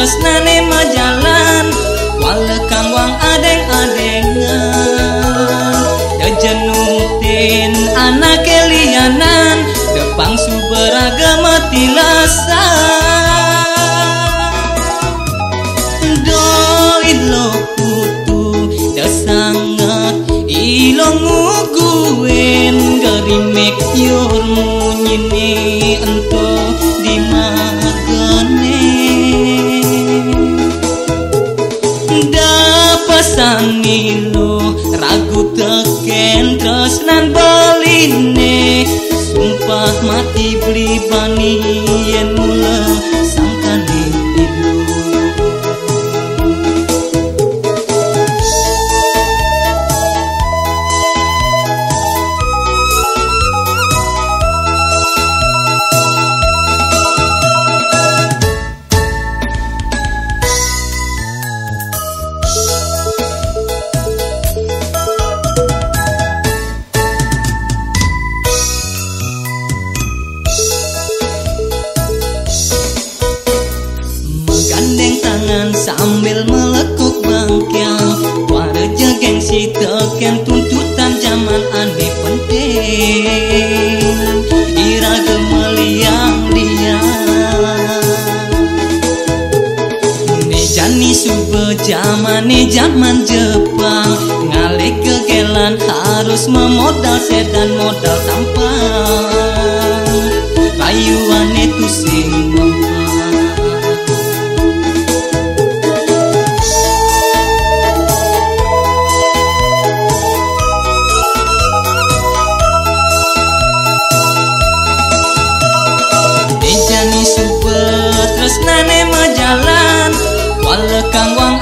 tresnane majalan wale kang wang adeng-adengan dejenutin anak kelianan depang suberagama tilasa do ilo putu desangat ilong nguguen gerimek yor munyini ento di magane pasangilo ragu teken tresnan baline sumpah mati beli bani yen mula sangkane ilu sambil melekuk bangkyang wareja gengsi teken tuntutan zaman aneh penting ira gemeliang dia nejani sube zaman Jepang ngalik kegelan harus memodal sedan modal tampang rayuan itu sing tresnane majalan wale kang wang